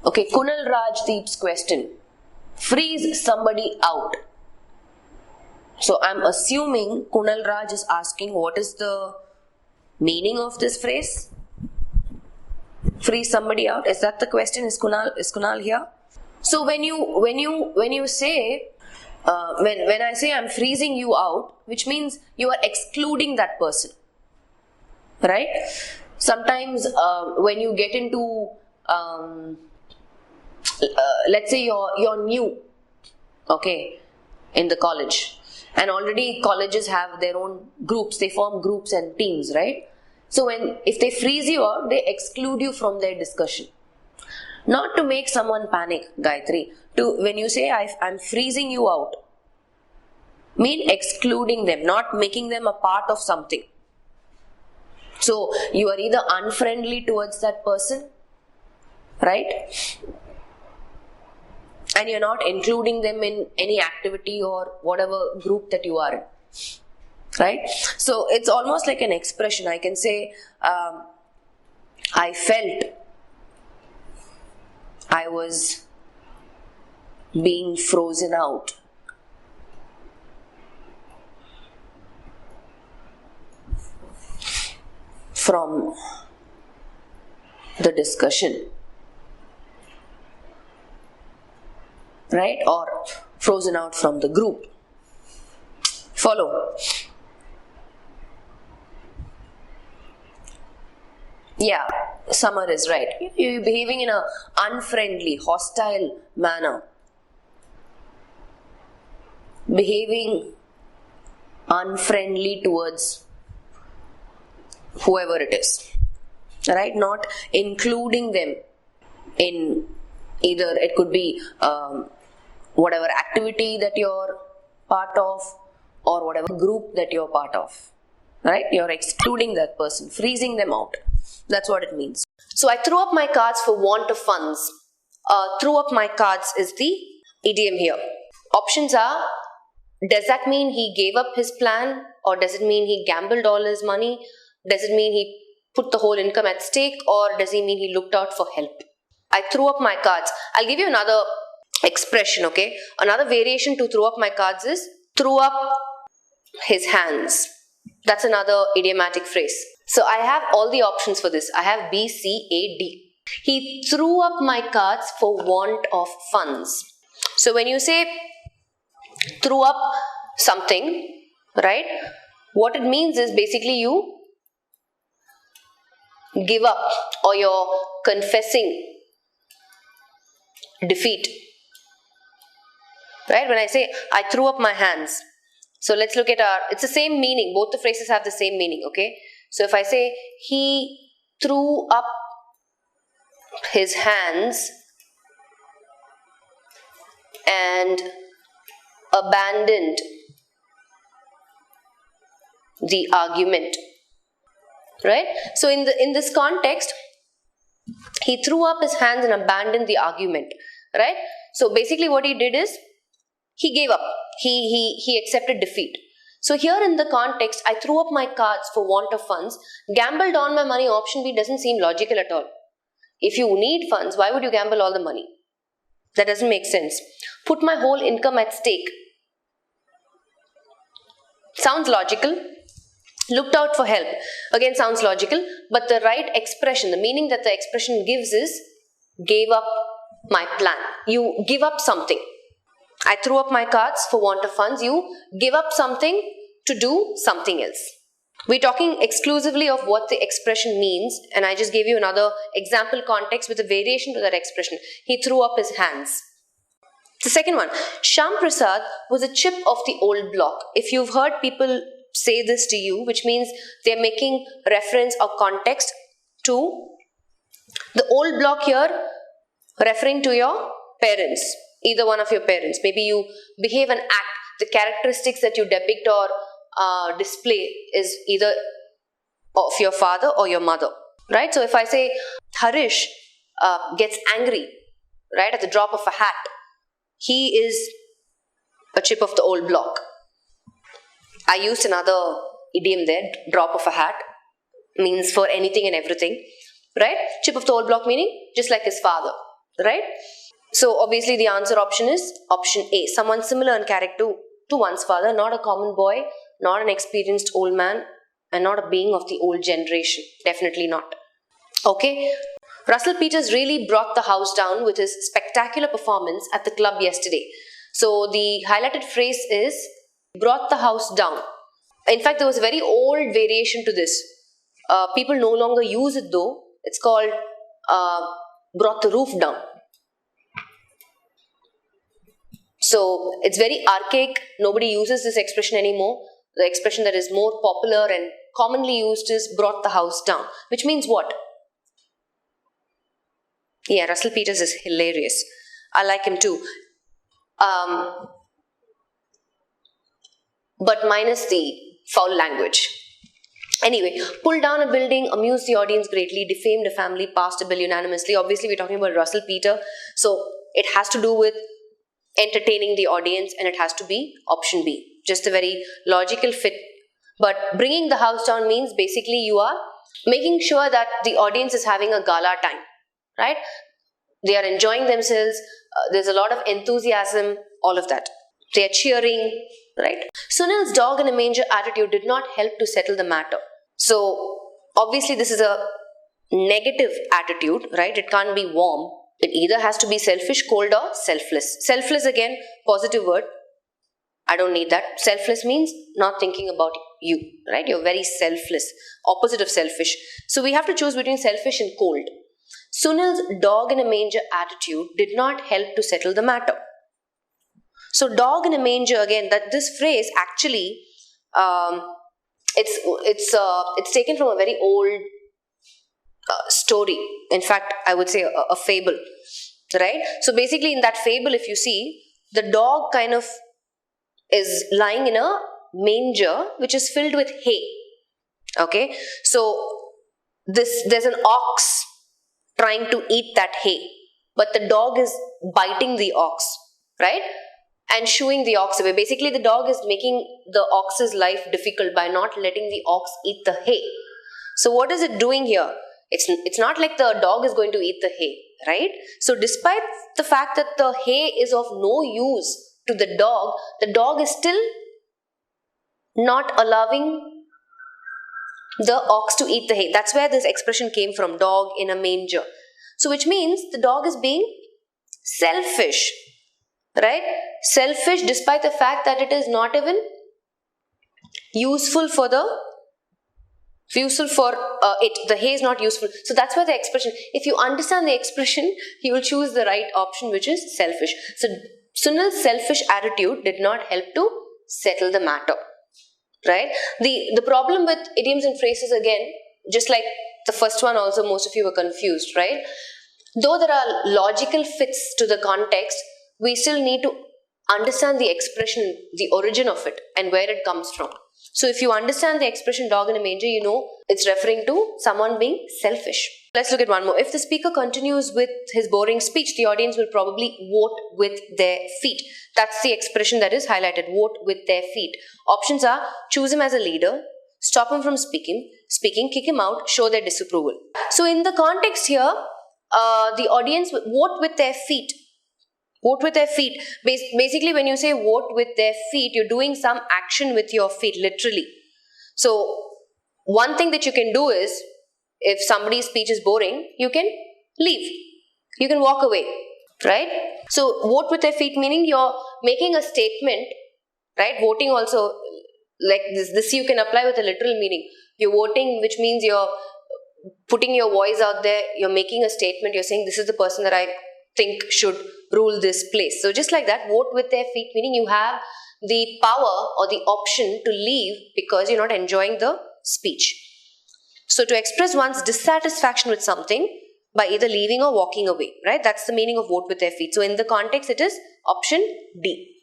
Okay, Kunal Rajdeep's question. Freeze somebody out. So I'm assuming Kunal Raj is asking what is the meaning of this phrase? Freeze somebody out. Is that the question? Is Kunal here? So when you say when I say I'm freezing you out, which means you are excluding that person, right? Sometimes when you get into let's say you're new, okay, in the college, and already colleges have their own groups, they form groups and teams, right? So if they freeze you out, they exclude you from their discussion. Not to make someone panic, Gayatri. When you say I'm freezing you out, mean excluding them, not making them a part of something. So you are either unfriendly towards that person, right? And you're not including them in any activity or whatever group that you are in, right? So it's almost like an expression. I can say, I felt I was being frozen out. From the discussion, right? Or frozen out from the group. Follow? Yeah, Summer is right. You're behaving in an unfriendly, hostile manner. Behaving unfriendly towards whoever it is, right? Not including them in either, it could be whatever activity that you're part of or whatever group that you're part of, right? You're excluding that person, freezing them out. That's what it means. So I threw up my cards for want of funds. Threw up my cards is the idiom here. Options are, does that mean he gave up his plan, or does it mean he gambled all his money? Does it mean he put the whole income at stake, or does he mean he looked out for help? I threw up my cards. I'll give you another expression, okay? Another variation to throw up my cards is threw up his hands. That's another idiomatic phrase. So I have all the options for this. I have B, C, A, D. He threw up my cards for want of funds. So when you say threw up something, right? What it means is basically you give up, or you're confessing defeat, right? When I say I threw up my hands, so let's look at it's the same meaning. Both the phrases have the same meaning, okay? So if I say he threw up his hands and abandoned the argument, right? So in this context, he threw up his hands and abandoned the argument, right? So basically what he did is he gave up. He accepted defeat. So here in the context, I threw up my cards for want of funds. Gambled on my money, option B, doesn't seem logical at all. If you need funds, why would you gamble all the money? That doesn't make sense. Put my whole income at stake. Sounds logical. Looked out for help. Again, sounds logical. But the right expression, the meaning that the expression gives is gave up my plan. You give up something. I threw up my cards for want of funds. You give up something to do something else. We're talking exclusively of what the expression means, and I just gave you another example context with a variation to that expression. He threw up his hands. The second one, Shyam Prasad was a chip of the old block. If you've heard people say this to you, which means they're making reference or context to the old block here, referring to your parents, either one of your parents. Maybe you behave and act, the characteristics that you depict or display is either of your father or your mother, right? So if I say Harish gets angry, right, at the drop of a hat, he is a chip of the old block. I used another idiom there, drop of a hat, means for anything and everything, right? Chip of the old block meaning just like his father. right? So obviously the answer option is option A. Someone similar in character to one's father, not a common boy, not an experienced old man, and not a being of the old generation. Definitely not. Okay. Russell Peters really brought the house down with his spectacular performance at the club yesterday. So the highlighted phrase is brought the house down. In fact, there was a very old variation to this. People no longer use it though. It's called brought the roof down. So it's very archaic. Nobody uses this expression anymore. The expression that is more popular and commonly used is brought the house down, which means what? Yeah, Russell Peters is hilarious. I like him too. But minus the foul language. Anyway, pulled down a building, amused the audience greatly, defamed a family, passed a bill unanimously. Obviously, we're talking about Russell Peters. So it has to do with entertaining the audience, and it has to be option B. Just a very logical fit. But bringing the house down means basically you are making sure that the audience is having a gala time, right? They are enjoying themselves. There's a lot of enthusiasm, all of that. They are cheering, right? Sunil's dog in a manger attitude did not help to settle the matter. So obviously this is a negative attitude, right? It can't be warm. It either has to be selfish, cold, or selfless. Selfless again, positive word. I don't need that. Selfless means not thinking about you, right? You're very selfless. Opposite of selfish. So we have to choose between selfish and cold. Sunil's dog in a manger attitude did not help to settle the matter. So dog in a manger, again, that this phrase actually, it's taken from a very old story. In fact, I would say a fable, right? So basically in that fable, if you see, the dog kind of is lying in a manger which is filled with hay. Okay, so there's an ox trying to eat that hay, but the dog is biting the ox, right? And shooing the ox away. Basically, the dog is making the ox's life difficult by not letting the ox eat the hay. So what is it doing here? It's not like the dog is going to eat the hay, right? So despite the fact that the hay is of no use to the dog is still not allowing the ox to eat the hay. That's where this expression came from, dog in a manger. So which means the dog is being selfish, right? Selfish despite the fact that it is not even useful for it. The hay is not useful. So that's where the expression, if you understand the expression, you will choose the right option, which is selfish. So Sunil's selfish attitude did not help to settle the matter, right? The problem with idioms and phrases, again, just like the first one also, most of you were confused, right? Though there are logical fits to the context, we still need to understand the expression, the origin of it, and where it comes from. So if you understand the expression dog in a manger, you know it's referring to someone being selfish. Let's look at one more. If the speaker continues with his boring speech, the audience will probably vote with their feet. That's the expression that is highlighted, vote with their feet. Options are choose him as a leader, stop him from speaking, kick him out, show their disapproval. So in the context here, the audience will vote with their feet. Vote with their feet. Basically, when you say vote with their feet, you're doing some action with your feet, literally. So, one thing that you can do is, if somebody's speech is boring, you can leave. You can walk away, right? So, vote with their feet meaning you're making a statement, right? Voting also, like this you can apply with a literal meaning. You're voting, which means you're putting your voice out there, you're making a statement, you're saying this is the person that I think should rule this place. So just like that, vote with their feet, meaning you have the power or the option to leave because you're not enjoying the speech. So to express one's dissatisfaction with something by either leaving or walking away, right? That's the meaning of vote with their feet. So in the context, it is option D.